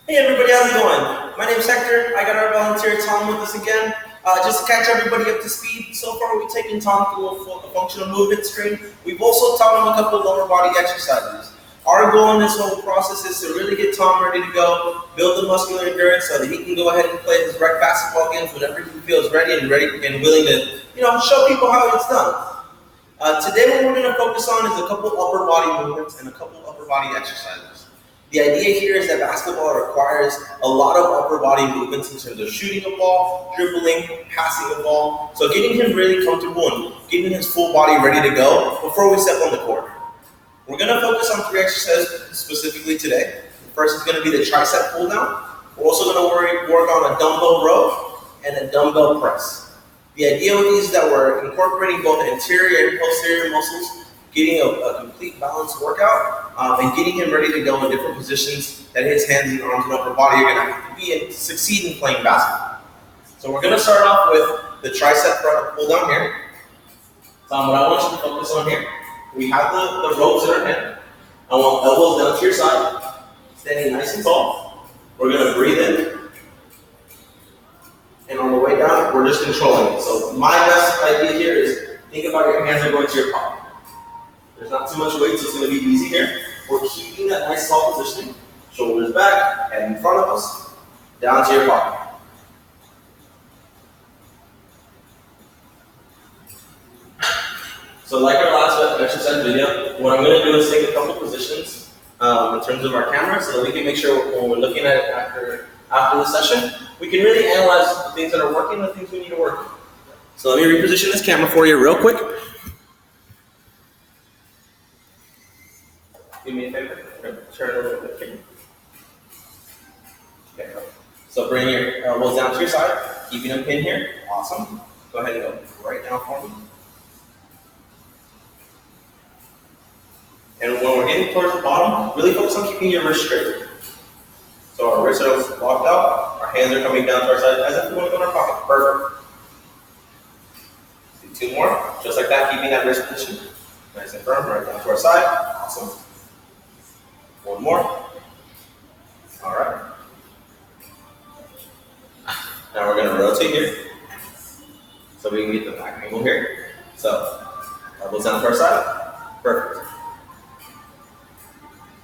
Hey everybody, how's it going? My name's Hector. I got our volunteer Tom with us again. Just to catch everybody up to speed, so far we've taken Tom through a functional movement screen. We've also taught him a couple of lower body exercises. Our goal in this whole process is to really get Tom ready to go, build the muscular endurance so that he can go ahead and play his rec basketball games whenever he feels ready and willing to, show people how it's done. Today what we're going to focus on is a couple upper body movements and a couple upper body exercises. The idea here is that basketball requires a lot of upper body movements in terms of shooting a ball, dribbling, passing a ball. So getting him really comfortable and getting his full body ready to go before we step on the court. We're going to focus on 3 exercises specifically today. The first is going to be the tricep pull down. We're also going to work on a dumbbell row and a dumbbell press. The idea with these is that we're incorporating both anterior and posterior muscles, getting a complete balanced workout, and getting him ready to go in different positions that his hands and arms and upper body are going to have to be in to succeed in playing basketball. So we're going to start off with the tricep pull down here. What I want you to focus on here, we have the ropes in our hand. I want elbows down to your side, standing nice and tall. We're going to breathe in. And on the way down, we're just controlling it. So my best idea here is think about your hands are going to your pocket. There's not too much weight, so it's going to be easy here. We're keeping that nice tall positioning. Shoulders back, head in front of us, down to your pocket. So like our last exercise video, what I'm going to do is take a couple positions in terms of our camera so that we can make sure when we're looking at it after the session, we can really analyze the things that are working and the things we need to work on. So let me reposition this camera for you real quick. Do me a favor, turn a little bit. Okay, so bring your elbows down to your side, keeping them pinned here. Awesome. Go ahead and go right down for me. And when we're getting towards the bottom, really focus on keeping your wrist straight. So our wrists are locked out, our hands are coming down to our side as if we want to go in our pocket. Perfect. Do 2 more, just like that, keeping that wrist position nice and firm, right down to our side. Awesome. 1 more. All right. Now we're going to rotate here so we can get the back angle here. So elbows down to our side. Perfect.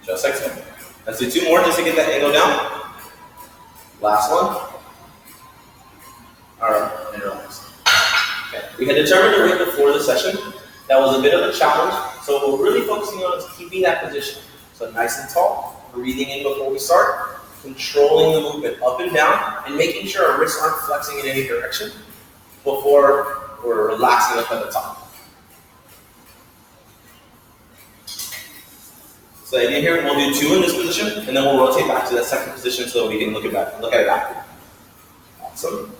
Just like so. Let's do 2 more just to get that angle down. Last one. All right, and relax. Okay. We had determined the weight before the session. That was a bit of a challenge. So what we're really focusing on is keeping that position. So nice and tall, breathing in before we start, controlling the movement up and down, and making sure our wrists aren't flexing in any direction before we're relaxing up at the top. So the idea here, we'll do 2 in this position, and then we'll rotate back to that second position so that we can look at it back. Awesome.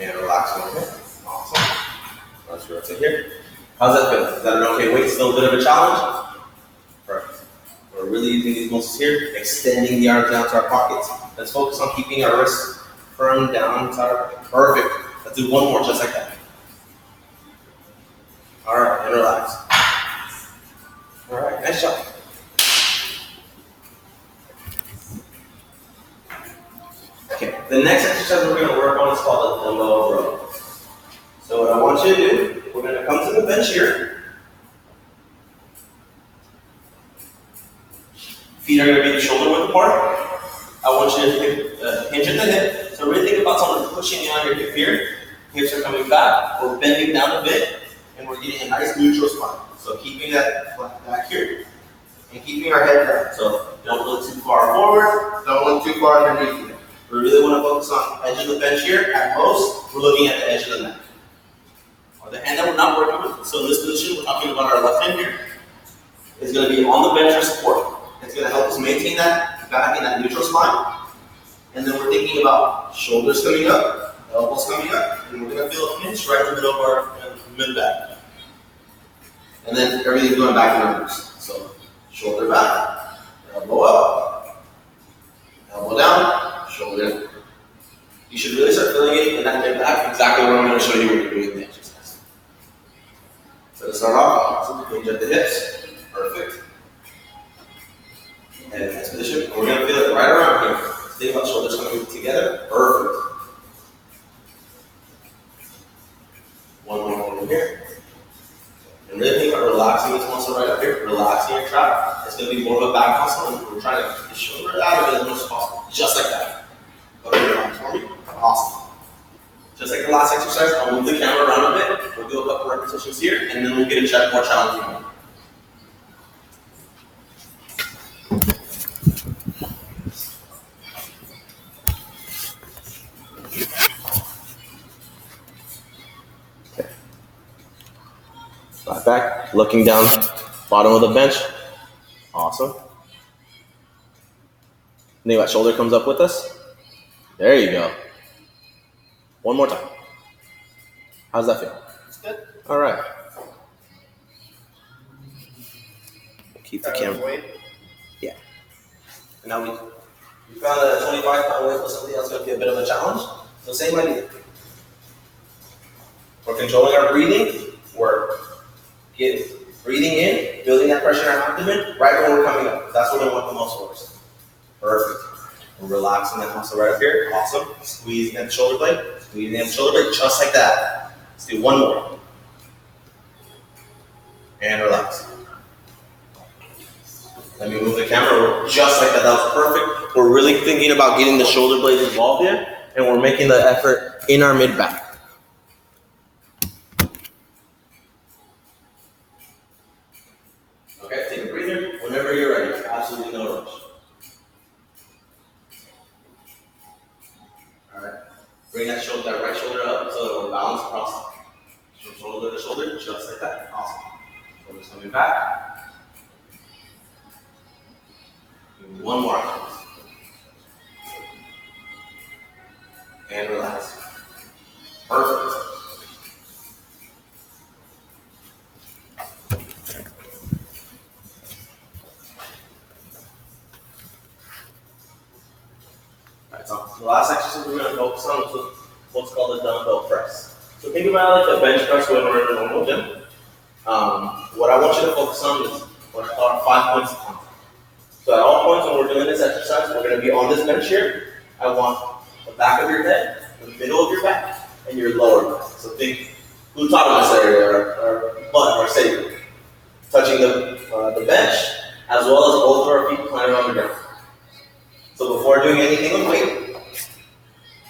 And relax a little bit. Awesome. Let's rotate here. How's that feel? Is that an okay weight? Still a bit of a challenge? Perfect. We're really using these muscles here, extending the arms down to our pockets. Let's focus on keeping our wrists firm down inside our pocket. Perfect. Let's do 1 more just like that. All right, and relax. All right, nice job. Okay, the next exercise we're going to work on is called a dumbbell row. So what I want you to do, we're going to come to the bench here. Feet are going to be shoulder width apart. I want you to hinge at the hip. So really think about someone pushing you on your hip here. Hips are coming back. We're bending down a bit. And we're getting a nice neutral spine. So keeping that flat back here and keeping our head down. So don't look too far forward, don't look too far underneath you. We really want to focus on edge of the bench here. At most, we're looking at the edge of the neck. Or the hand that we're not working with. So in this position, we're talking about our left hand here. Is going to be on the bench for support. It's going to help us maintain that back in that neutral spine. And then we're thinking about shoulders coming up, elbows coming up, and we're going to feel a pinch right in the middle of our mid-back. And then everything's going back in reverse. So shoulder back, elbow up, elbow down, shoulder in. You should really start feeling it in that mid-back, exactly what I'm going to show you when you're doing the exercise. So start off, hinge at the hips. Perfect. And next position, we're going to feel it right around here. Think about shoulders coming together. Perfect. One more over here. And really think about relaxing this muscle right up here. Relaxing your trap. It's going to be more of a back muscle, and we're trying to get the shoulder out of it as much as possible. Just like that. Go ahead and relax for me. Awesome. Just like the last exercise, I'll move the camera around a bit. We'll do a couple repetitions here, and then we'll get a more challenging one. Flat back, looking down bottom of the bench. Awesome. Think that shoulder comes up with us. There you go. One more time. How's that feel? It's good. All right. Keep the camera. Yeah. And now we found that a 25-pound weight was something else going to be a bit of a challenge. So same idea. We're controlling our breathing. We're breathing in, building that pressure in our abdomen right when we're coming up. That's when we want the most force. Perfect. We're relaxing that muscle right up here. Awesome. Squeezing at the shoulder blade. Squeezing at the shoulder blade just like that. Let's do one more. And relax. Let me move the camera just like that. That was perfect. We're really thinking about getting the shoulder blades involved here, and we're making the effort in our mid-back. Okay, take a breather whenever you're ready. Absolutely no rush. All right. Bring that right shoulder up so that we're balanced across from shoulder to shoulder, just like that. Awesome. Shoulders coming back. One more. And relax. Perfect. Alright, so the last exercise we're going to focus on is what's called a dumbbell press. So think about it like a bench press when we're in a normal gym. What I want you to focus on is what I call 5 points of contact. So at all points when we're doing this exercise, we're going to be on this bench here. I want the back of your head, the middle of your back, and your lower back. So think glutamus area or butt or sacrum, touching the bench, as well as both of our feet planted on the ground. So before doing anything with weight,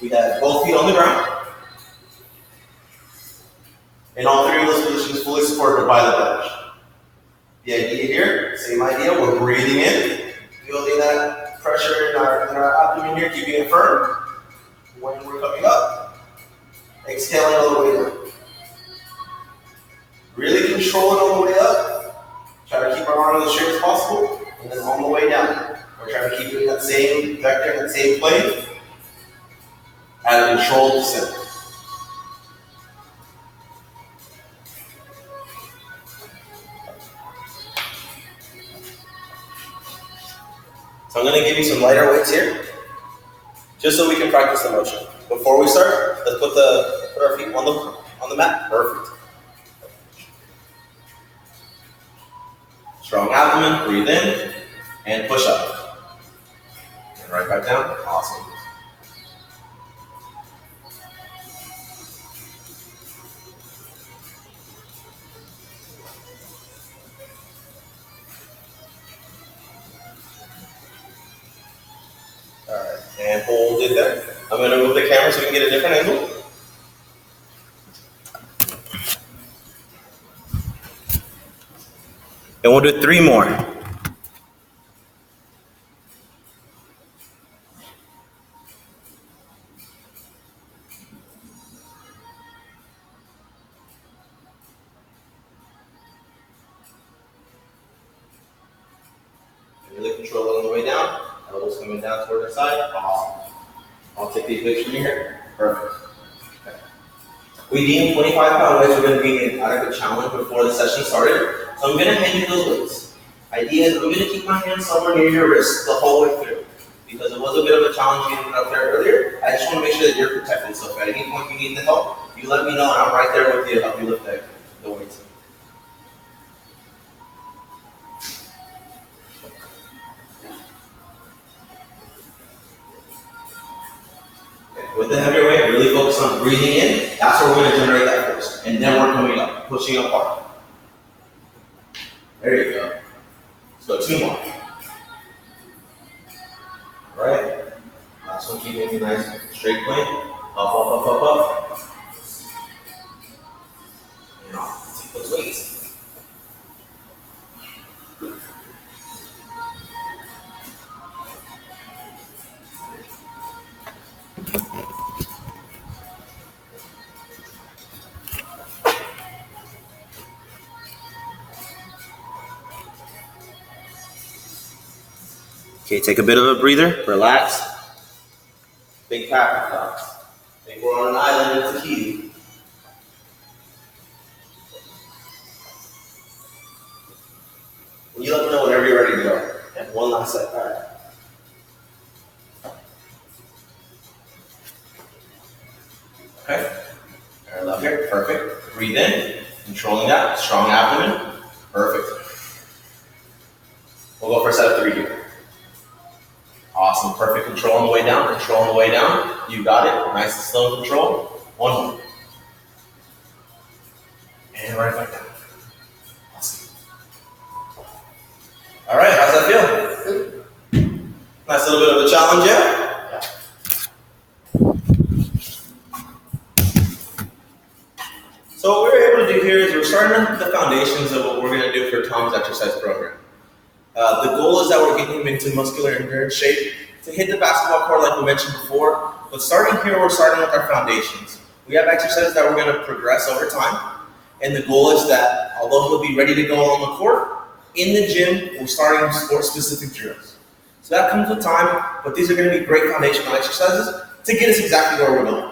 we have both feet on the ground, and all three of those positions fully supported by the bench. The idea here, same idea, we're breathing in, building that pressure in our abdomen here, keeping it firm. When we're coming up, exhaling all the way down. Really control it all the way up. Try to keep our arms as straight as possible, and then on the way down. We're trying to keep it in that same vector, in that same plane, at a controlled descent. So I'm going to give you some lighter weights here, just so we can practice the motion. Before we start, let's put our feet on the mat. Perfect. Strong abdomen, breathe in, and push up. And right back down. Awesome. Alright, and hold it there. I'm going to move the camera so we can get a different angle. And we'll do 3 more. Really control it on the way down. Elbows coming down toward the side. Awesome. I'll take these pictures from here. Perfect. Okay. We deemed 25-pound weights were going to be an adequate challenge before the session started. So I'm going to hand you those weights. Idea is I'm going to keep my hand somewhere near your wrist the whole way through. Because it was a bit of a challenge getting it up there earlier. I just want to make sure that you're protected. So if at any point you need the help, you let me know and I'm right there with you to help you lift the weights. with the heavier weight, really focus on breathing in. That's where we're going to generate that force. And then we're coming up, pushing up hard. There you go. So 2 more. All right. Last one, keeping it nice, straight plane. Up, up, up, up, up. And off. Take those weights. Okay, take a bit of a breather, relax. Big power thoughts. I think we're on an island in Tahiti. You let me know whenever you're ready to go. And one last set. All right. Okay. All right, left here. Perfect. Breathe in. Controlling that. Strong abdomen. Perfect. We'll go for a set of 3 here. Awesome. Perfect. Control on the way down. Control on the way down. You got it. Nice and slow control. 1 more. And right back down. Awesome. All right. How's that feel? Good. Nice little bit of a challenge, yeah? So what we're able to do here is we're starting with the foundations of what we're going to do for Tom's exercise program. The goal is that we're getting him into muscular endurance shape to hit the basketball court like we mentioned before. But starting here, we're starting with our foundations. We have exercises that we're going to progress over time. And the goal is that although he'll be ready to go on the court, in the gym, we're starting sport-specific drills. So that comes with time, but these are going to be great foundational exercises to get us exactly where we're going.